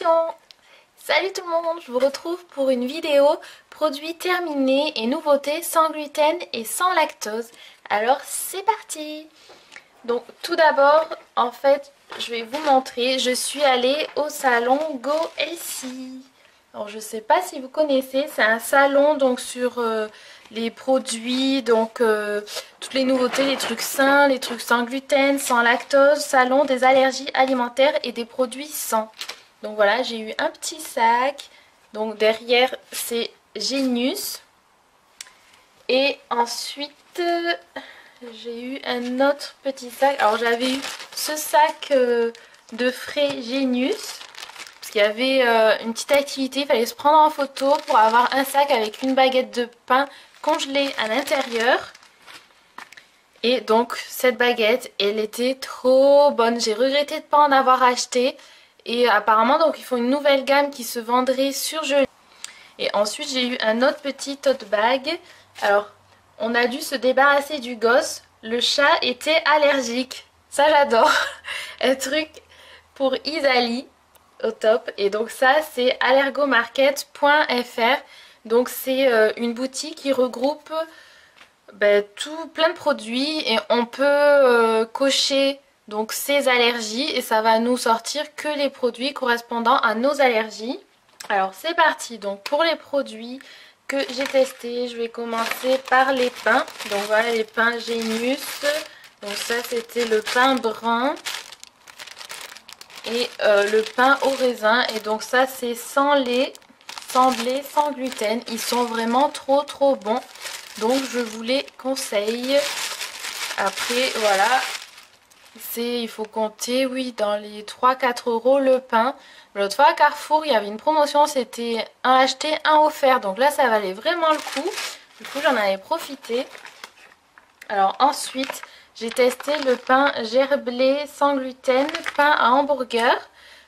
Attention! Salut tout le monde, je vous retrouve pour une vidéo produits terminés et nouveautés sans gluten et sans lactose. Alors c'est parti! Donc tout d'abord, en fait, je vais vous montrer, je suis allée au salon Go Healthy. Alors je sais pas si vous connaissez, c'est un salon donc sur les produits, donc toutes les nouveautés, les trucs sains, les trucs sans gluten, sans lactose, salon des allergies alimentaires et des produits sains. Donc voilà, j'ai eu un petit sac, donc derrière c'est Genius. Et ensuite j'ai eu un autre petit sac, alors j'avais eu ce sac de frais Genius. Il y avait une petite activité, il fallait se prendre en photo pour avoir un sac avec une baguette de pain congelée à l'intérieur. Et donc cette baguette, elle était trop bonne. J'ai regretté de ne pas en avoir acheté. Et apparemment donc ils font une nouvelle gamme qui se vendrait sur Jeux. Et ensuite j'ai eu un autre petit tote bag. Alors on a dû se débarrasser du gosse. Le chat était allergique. Ça j'adore. Un truc pour Isalie. Au top. Et donc ça c'est allergomarket.fr. donc c'est une boutique qui regroupe plein de produits et on peut cocher donc ses allergies et ça va nous sortir que les produits correspondant à nos allergies. Alors c'est parti, donc pour les produits que j'ai testés, je vais commencer par les pains. Donc voilà les pains Genius. Donc ça c'était le pain brun et le pain au raisin. Et donc ça c'est sans lait, sans blé, sans gluten. Ils sont vraiment trop bons. Donc je vous les conseille. Après voilà, il faut compter, oui, dans les 3-4 € le pain. L'autre fois à Carrefour, il y avait une promotion, c'était un acheté, un offert. Donc là ça valait vraiment le coup. Du coup j'en avais profité. Alors ensuite j'ai testé le pain gerblé sans gluten, pain à hamburger.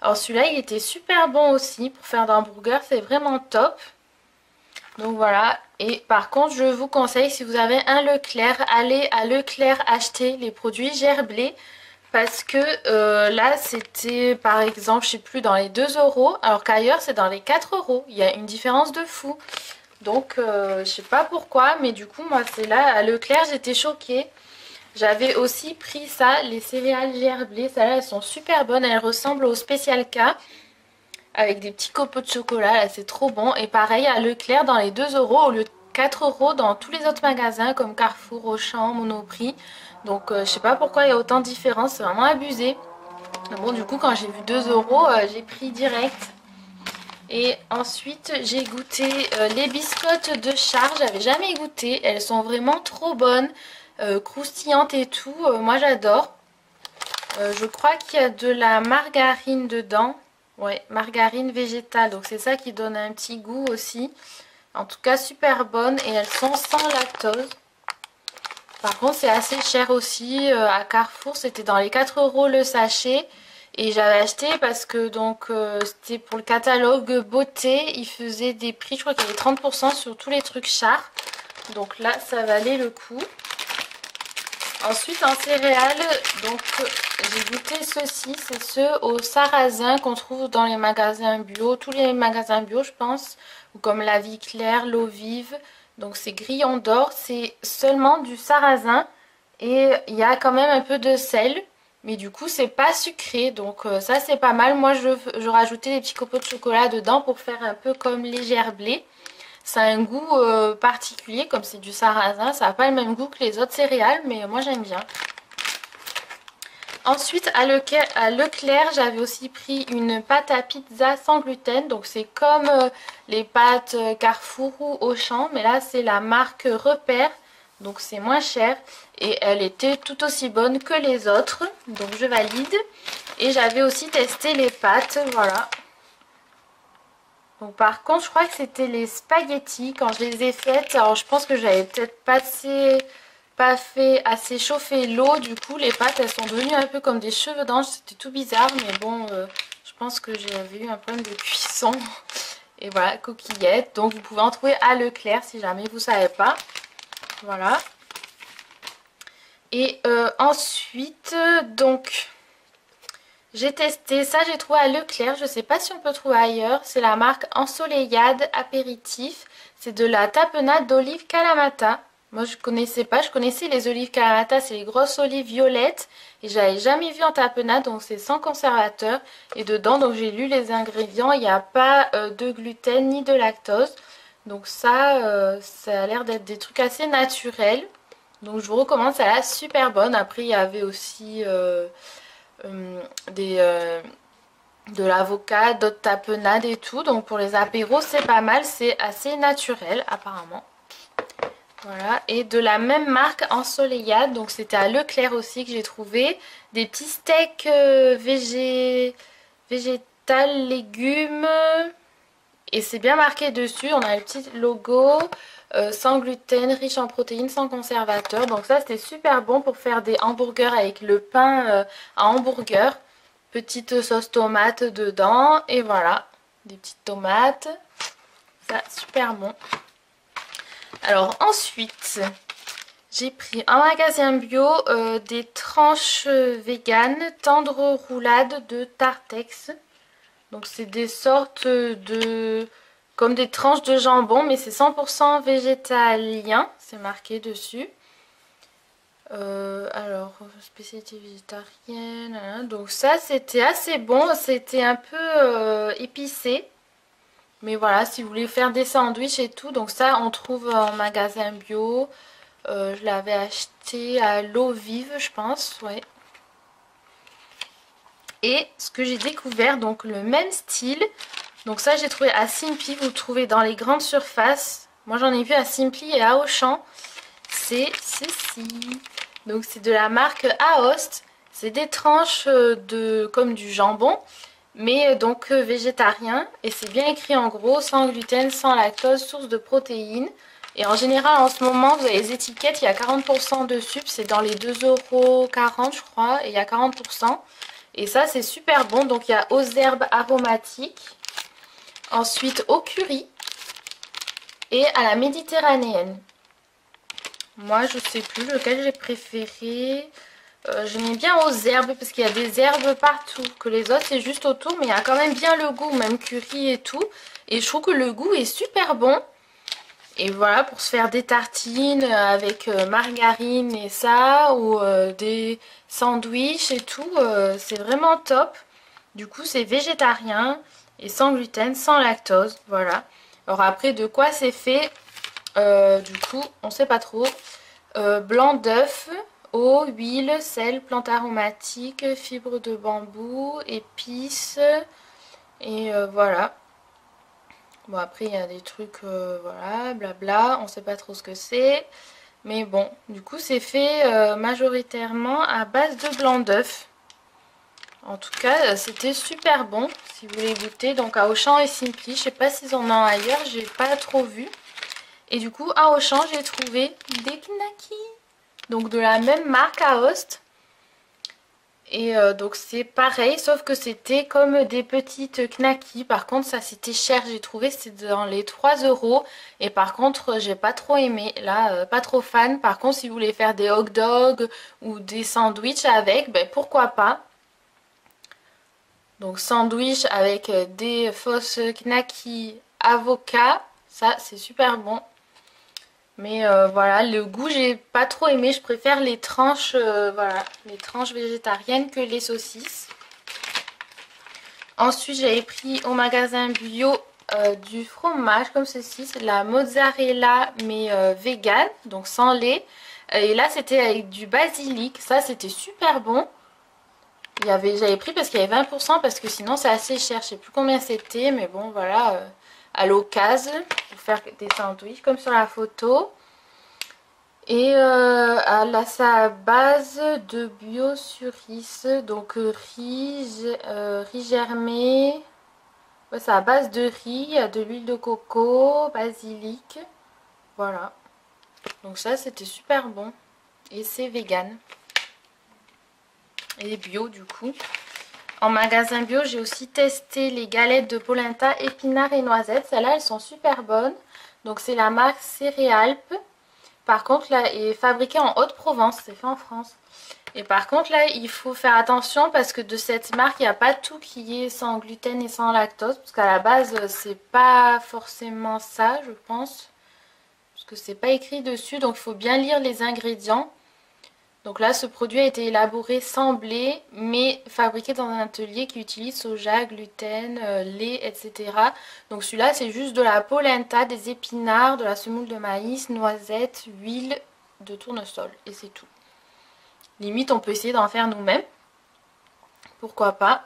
Alors celui-là il était super bon aussi pour faire d'hamburger, c'est vraiment top. Donc voilà, et par contre je vous conseille si vous avez un Leclerc, allez à Leclerc acheter les produits gerblés. Parce que là c'était par exemple, je sais plus, dans les 2 € alors qu'ailleurs c'est dans les 4 €. Il y a une différence de fou. Donc je sais pas pourquoi, mais du coup moi c'est là à Leclerc j'étais choquée. J'avais aussi pris ça, les céréales gerblées, celles-là elles sont super bonnes, elles ressemblent au Special K avec des petits copeaux de chocolat, là c'est trop bon. Et pareil à Leclerc dans les 2 € au lieu de 4 € dans tous les autres magasins comme Carrefour, Auchan, Monoprix. Donc je sais pas pourquoi il y a autant de différence, c'est vraiment abusé. Mais bon du coup quand j'ai vu 2 € j'ai pris direct. Et ensuite j'ai goûté les biscottes de Char, j'avais jamais goûté, elles sont vraiment trop bonnes, croustillantes et tout, moi j'adore. Je crois qu'il y a de la margarine dedans, ouais, margarine végétale, donc c'est ça qui donne un petit goût aussi. En tout cas super bonnes et elles sont sans lactose. Par contre c'est assez cher aussi, à Carrefour c'était dans les 4 € le sachet. Et j'avais acheté parce que donc c'était pour le catalogue beauté, ils faisaient des prix, je crois qu'il y avait 30% sur tous les trucs Char. Donc là ça valait le coup. Ensuite en céréales, donc j'ai goûté ceux-ci, c'est ceux au sarrasin qu'on trouve dans les magasins bio, tous les magasins bio je pense, ou comme La Vie Claire, L'Eau Vive. Donc c'est grillon d'or, c'est seulement du sarrasin et il y a quand même un peu de sel. Mais du coup c'est pas sucré, donc ça c'est pas mal. Moi je rajoutais des petits copeaux de chocolat dedans pour faire un peu comme les gerblés. Ça a un goût particulier, comme c'est du sarrasin, ça n'a pas le même goût que les autres céréales, mais moi j'aime bien. Ensuite à Leclerc j'avais aussi pris une pâte à pizza sans gluten. Donc c'est comme les pâtes Carrefour ou Auchan, mais là c'est la marque Repère. Donc c'est moins cher et elle était tout aussi bonne que les autres, donc je valide. Et j'avais aussi testé les pâtes, voilà. Donc par contre je crois que c'était les spaghettis quand je les ai faites. Alors je pense que j'avais peut-être pas fait assez chauffer l'eau, du coup les pâtes elles sont devenues un peu comme des cheveux d'ange, c'était tout bizarre. Mais bon je pense que j'avais eu un problème de cuisson. Et voilà, coquillettes, donc vous pouvez en trouver à Leclerc si jamais vous ne savez pas. Voilà. Et ensuite, donc, J'ai testé, ça j'ai trouvé à Leclerc, je sais pas si on peut trouver ailleurs. C'est la marque Ensoleillade Apéritif. C'est de la tapenade d'olive Kalamata. Moi je connaissais pas, je connaissais les olives Kalamata, c'est les grosses olives violettes. Et j'avais jamais vu en tapenade, donc c'est sans conservateur. Et dedans, donc j'ai lu les ingrédients, il n'y a pas de gluten ni de lactose. Donc ça a l'air d'être des trucs assez naturels. Donc je vous recommande, ça a l'air super bonne. Après il y avait aussi des, de l'avocat, d'autres tapenades et tout. Donc pour les apéros c'est pas mal, c'est assez naturel apparemment. Voilà, et de la même marque Ensoleillade, donc c'était à Leclerc aussi que j'ai trouvé des petits steaks végétal légumes. Et c'est bien marqué dessus, on a le petit logo sans gluten, riche en protéines, sans conservateur. Donc ça c'était super bon pour faire des hamburgers avec le pain à hamburger. Petite sauce tomate dedans et voilà, des petites tomates. Ça super bon. Alors ensuite, j'ai pris en magasin bio des tranches véganes tendre roulade de Tartex. Donc c'est des sortes de... comme des tranches de jambon, mais c'est 100% végétalien, c'est marqué dessus. Alors, spécialité végétarienne, hein. Donc ça c'était assez bon, c'était un peu épicé. Mais voilà, si vous voulez faire des sandwichs et tout, donc ça on trouve en magasin bio. Je l'avais acheté à l'eau vive, je pense, ouais. Et ce que j'ai découvert, donc le même style, donc ça j'ai trouvé à Simply, vous le trouvez dans les grandes surfaces. Moi j'en ai vu à Simply et à Auchan. C'est ceci. Donc c'est de la marque Aoste. C'est des tranches comme du jambon, mais donc végétarien. Et c'est bien écrit en gros, sans gluten, sans lactose, source de protéines. Et en général en ce moment vous avez les étiquettes, il y a 40% dessus, c'est dans les 2,40 € je crois, et il y a 40%. Et ça c'est super bon, donc il y a aux herbes aromatiques, ensuite au curry et à la méditerranéenne. Moi je sais plus lequel j'ai préféré. J'aimais bien aux herbes parce qu'il y a des herbes partout, que les autres c'est juste autour, mais il y a quand même bien le goût, même curry et tout. Et je trouve que le goût est super bon. Et voilà, pour se faire des tartines avec margarine et ça, ou des sandwichs et tout, c'est vraiment top. Du coup, c'est végétarien et sans gluten, sans lactose, voilà. Alors après, de quoi c'est fait? Du coup, on sait pas trop. Blanc d'œuf, eau, huile, sel, plantes aromatiques, fibres de bambou, épices, et voilà. Bon après il y a des trucs, voilà, blabla, on sait pas trop ce que c'est. Mais bon, du coup c'est fait majoritairement à base de blanc d'œuf. En tout cas c'était super bon si vous voulez goûter. Donc à Auchan et Simply, je sais pas s'ils en ont ailleurs, j'ai pas trop vu. Et du coup à Auchan j'ai trouvé des knackis. Donc de la même marque Aoste. Et donc c'est pareil, sauf que c'était comme des petites knackis. Par contre ça c'était cher, j'ai trouvé c'était dans les 3 €. Et par contre j'ai pas trop aimé, là pas trop fan. Par contre si vous voulez faire des hot dogs ou des sandwichs avec, ben pourquoi pas. Donc sandwich avec des fausses knackis avocat, ça c'est super bon. Mais voilà, le goût j'ai pas trop aimé, je préfère les tranches, voilà, les tranches végétariennes que les saucisses. Ensuite j'avais pris au magasin bio du fromage comme ceci, c'est de la mozzarella mais vegan, donc sans lait. Et là c'était avec du basilic, ça c'était super bon. J'avais pris parce qu'il y avait 20% parce que sinon c'est assez cher, je sais plus combien c'était, mais bon voilà, à l'occasion pour faire des sandwichs comme sur la photo. Et là, c'est à base de bio-sur-riz, donc riz germé. Ouais, c'est à base de riz, il y a de l'huile de coco, basilic. Voilà. Donc ça, c'était super bon. Et c'est vegan. Et bio, du coup. En magasin bio, j'ai aussi testé les galettes de polenta, épinards et noisettes. Celles-là, elles sont super bonnes. Donc c'est la marque Céréalpes. Par contre là, est fabriqué en Haute-Provence, c'est fait en France. Et par contre là, il faut faire attention parce que de cette marque, il n'y a pas tout qui est sans gluten et sans lactose. Parce qu'à la base, c'est pas forcément ça, je pense. Parce que c'est pas écrit dessus, donc il faut bien lire les ingrédients. Donc là, ce produit a été élaboré sans blé, mais fabriqué dans un atelier qui utilise soja, gluten, lait, etc. Donc celui-là, c'est juste de la polenta, des épinards, de la semoule de maïs, noisettes, huile de tournesol. Et c'est tout. Limite, on peut essayer d'en faire nous-mêmes. Pourquoi pas.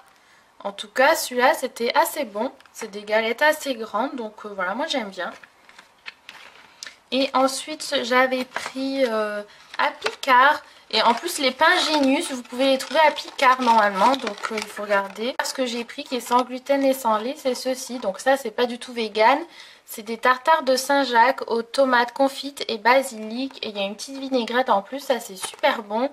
En tout cas, celui-là, c'était assez bon. C'est des galettes assez grandes, donc voilà, moi j'aime bien. Et ensuite, j'avais pris à Picard. Et en plus, les pains Genius, vous pouvez les trouver à Picard normalement. Donc, il faut regarder. Ce que j'ai pris qui est sans gluten et sans lait, c'est ceci. Donc ça, c'est pas du tout vegan. C'est des tartares de Saint-Jacques aux tomates confites et basilic. Et il y a une petite vinaigrette en plus. Ça, c'est super bon.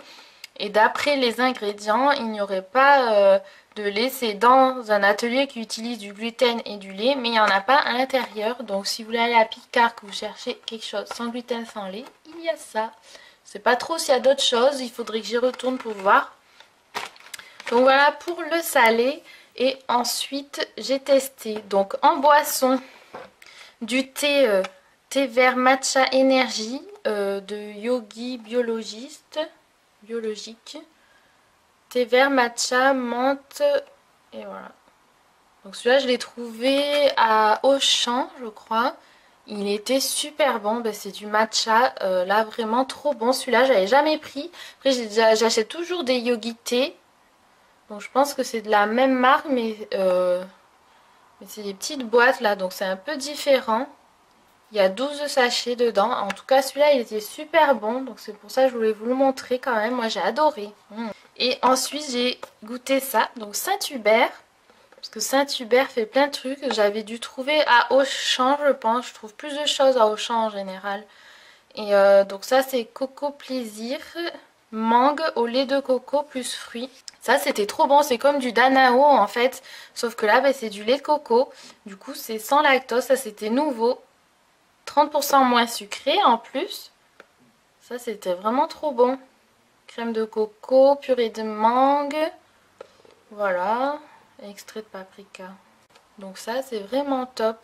Et d'après les ingrédients, il n'y aurait pas de lait. C'est dans un atelier qui utilise du gluten et du lait, mais il n'y en a pas à l'intérieur. Donc si vous voulez aller à Picard, que vous cherchez quelque chose sans gluten, sans lait, il y a ça. Je sais pas trop s'il y a d'autres choses, il faudrait que j'y retourne pour voir. Donc voilà pour le salé. Et ensuite, j'ai testé donc en boisson du thé, thé vert matcha énergie de Yogi biologique. Thé vert matcha menthe et voilà. Donc celui-là je l'ai trouvé à Auchan je crois. Il était super bon, ben, c'est du matcha, là vraiment trop bon. Celui-là j'avais jamais pris. Après j'achète toujours des yogi thé. Donc je pense que c'est de la même marque mais c'est des petites boîtes là donc c'est un peu différent. Il y a 12 sachets dedans. En tout cas, celui-là, il était super bon. Donc, c'est pour ça que je voulais vous le montrer quand même. Moi, j'ai adoré. Et ensuite, j'ai goûté ça. Donc, Saint-Hubert. Parce que Saint-Hubert fait plein de trucs. J'avais dû trouver à Auchan, je pense. Je trouve plus de choses à Auchan en général. Et donc, ça, c'est Coco Plaisir. Mangue au lait de coco plus fruits. Ça, c'était trop bon. C'est comme du Danao, en fait. Sauf que là, ben, c'est du lait de coco. Du coup, c'est sans lactose. Ça, c'était nouveau. 30% moins sucré en plus. Ça, c'était vraiment trop bon. Crème de coco, purée de mangue. Voilà. Extrait de paprika. Donc ça, c'est vraiment top.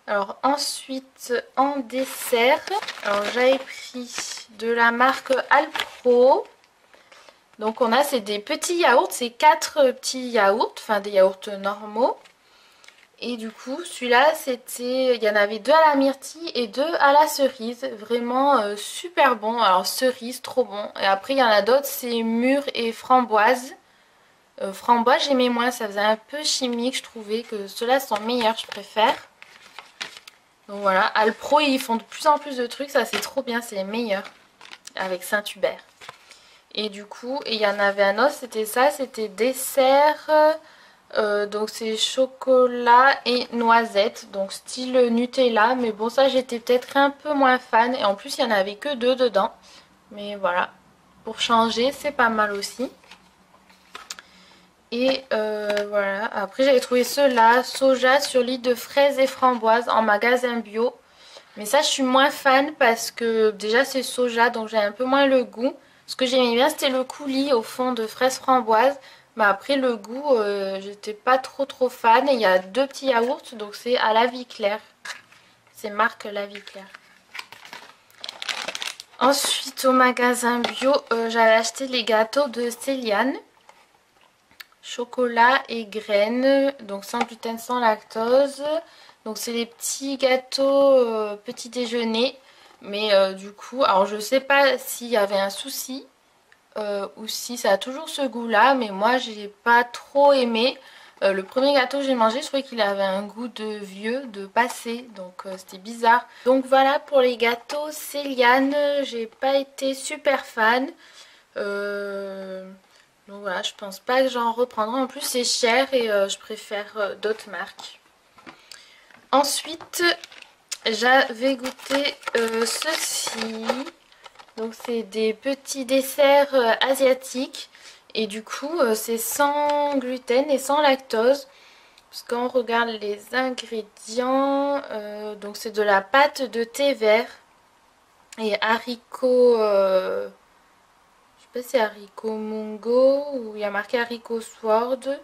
Alors ensuite, en dessert, alors j'avais pris de la marque Alpro. Donc on a, c'est des petits yaourts. C'est 4 petits yaourts. Enfin, des yaourts normaux. Et du coup, celui-là, c'était, il y en avait 2 à la myrtille et 2 à la cerise. Vraiment super bon. Alors, cerise, trop bon. Et après, il y en a d'autres, c'est mûre et framboise. Framboise, j'aimais moins. Ça faisait un peu chimique, je trouvais que ceux-là sont meilleurs, je préfère. Donc voilà, Alpro, ils font de plus en plus de trucs. Ça, c'est trop bien, c'est les meilleurs. Avec Saint-Hubert. Et du coup, il y en avait un autre, c'était ça. C'était dessert... donc c'est chocolat et noisette, donc style Nutella, mais bon ça j'étais peut-être un peu moins fan et en plus il n'y en avait que 2 dedans, mais voilà, pour changer c'est pas mal aussi. Et voilà, après j'avais trouvé ceux-là, soja sur lit de fraises et framboises en magasin bio, mais ça je suis moins fan parce que déjà c'est soja donc j'ai un peu moins le goût. Ce que j'aimais bien c'était le coulis au fond de fraises framboises. Mais après le goût, j'étais pas trop fan. Et il y a 2 petits yaourts, donc c'est à la vie claire. C'est marque la vie claire. Ensuite au magasin bio, j'avais acheté les gâteaux de Céliane. Chocolat et graines, donc sans gluten, sans lactose. Donc c'est les petits gâteaux petit déjeuner. Mais du coup, alors je sais pas s'il y avait un souci. Ou si ça a toujours ce goût là, mais moi j'ai pas trop aimé. Le premier gâteau que j'ai mangé, je trouvais qu'il avait un goût de vieux, de passé, donc c'était bizarre. Donc voilà pour les gâteaux Céliane, j'ai pas été super fan. Donc voilà, je pense pas que j'en reprendrai. En plus c'est cher et je préfère d'autres marques. Ensuite, j'avais goûté ceci. Donc c'est des petits desserts asiatiques et du coup c'est sans gluten et sans lactose. Parce qu'on regarde les ingrédients, donc c'est de la pâte de thé vert. et haricots, je sais pas si c'est haricots mungo ou il y a marqué haricots sword,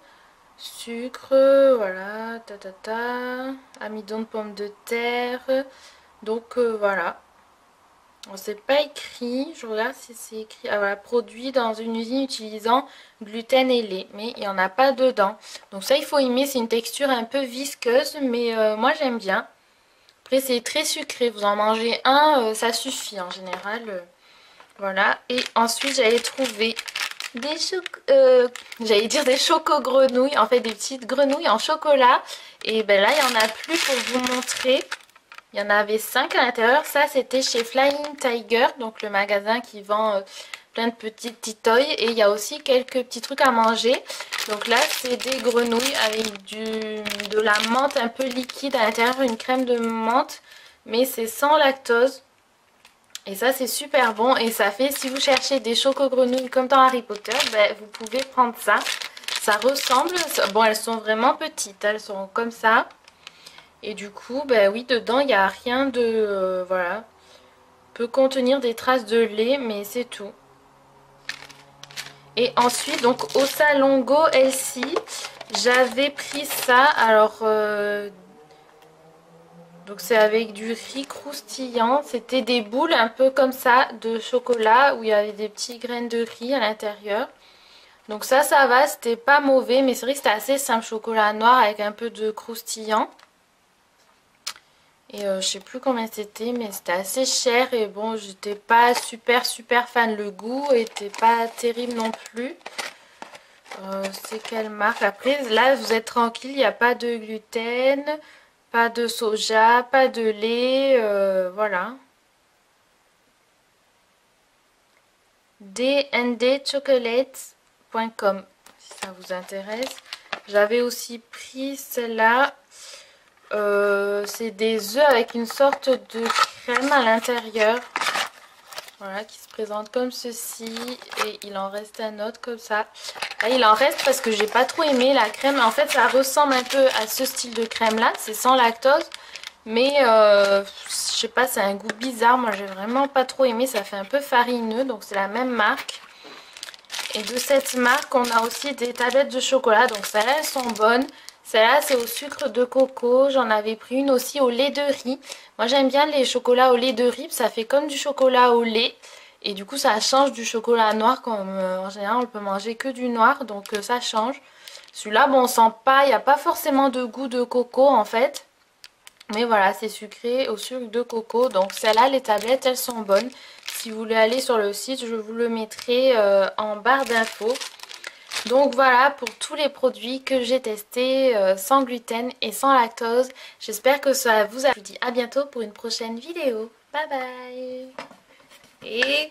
sucre, voilà, amidon de pommes de terre. Donc voilà. On sait pas écrit, je regarde si c'est écrit. Ah voilà, produit dans une usine utilisant gluten et lait, mais il n'y en a pas dedans. Donc ça il faut aimer, c'est une texture un peu visqueuse, mais moi j'aime bien. Après c'est très sucré, vous en mangez un, ça suffit en général. Voilà, et ensuite j'avais trouvé des j'allais dire des choco-grenouilles, en fait des petites grenouilles en chocolat. Et ben là il n'y en a plus pour vous montrer. Il y en avait 5 à l'intérieur. Ça, c'était chez Flying Tiger, donc le magasin qui vend plein de petites toys. Et il y a aussi quelques petits trucs à manger. Donc là, c'est des grenouilles avec de la menthe un peu liquide à l'intérieur, une crème de menthe. Mais c'est sans lactose. Et ça, c'est super bon. Et ça fait, si vous cherchez des choco-grenouilles comme dans Harry Potter, ben, vous pouvez prendre ça. Ça ressemble... Bon, elles sont vraiment petites. Elles sont comme ça. Et du coup, bah oui, dedans, il n'y a rien de... voilà. Peut contenir des traces de lait, mais c'est tout. Et ensuite, donc, au salon Go Elsie, j'avais pris ça. Alors, donc c'est avec du riz croustillant. C'était des boules un peu comme ça de chocolat où il y avait des petites graines de riz à l'intérieur. Donc ça va, c'était pas mauvais, mais c'est vrai que c'était assez simple, chocolat noir avec un peu de croustillant. Et je sais plus combien c'était, mais c'était assez cher. Et bon, j'étais pas super fan. Le goût était pas terrible non plus. C'est quelle marque? Après, là, vous êtes tranquille. Il n'y a pas de gluten, pas de soja, pas de lait. Voilà. dndchocolate.com si ça vous intéresse. J'avais aussi pris celle-là. C'est des œufs avec une sorte de crème à l'intérieur. Voilà, qui se présente comme ceci. Et il en reste un autre comme ça. Là, il en reste parce que j'ai pas trop aimé la crème. En fait, ça ressemble un peu à ce style de crème là. C'est sans lactose. Mais je sais pas, c'est un goût bizarre. Moi, j'ai vraiment pas trop aimé. Ça fait un peu farineux. Donc, c'est la même marque. Et de cette marque, on a aussi des tablettes de chocolat. Donc, celles-là, elles sont bonnes. Celle-là, c'est au sucre de coco. J'en avais pris une aussi au lait de riz. Moi, j'aime bien les chocolats au lait de riz. Ça fait comme du chocolat au lait. Et du coup, ça change du chocolat noir. Comme en général, on peut manger que du noir. Donc, ça change. Celui-là, bon, on sent pas. Il n'y a pas forcément de goût de coco, en fait. Mais voilà, c'est sucré au sucre de coco. Donc, celles-là, les tablettes, elles sont bonnes. Si vous voulez aller sur le site, je vous le mettrai en barre d'infos. Donc voilà pour tous les produits que j'ai testés sans gluten et sans lactose. J'espère que ça vous a plu. Je vous dis à bientôt pour une prochaine vidéo. Bye bye. Et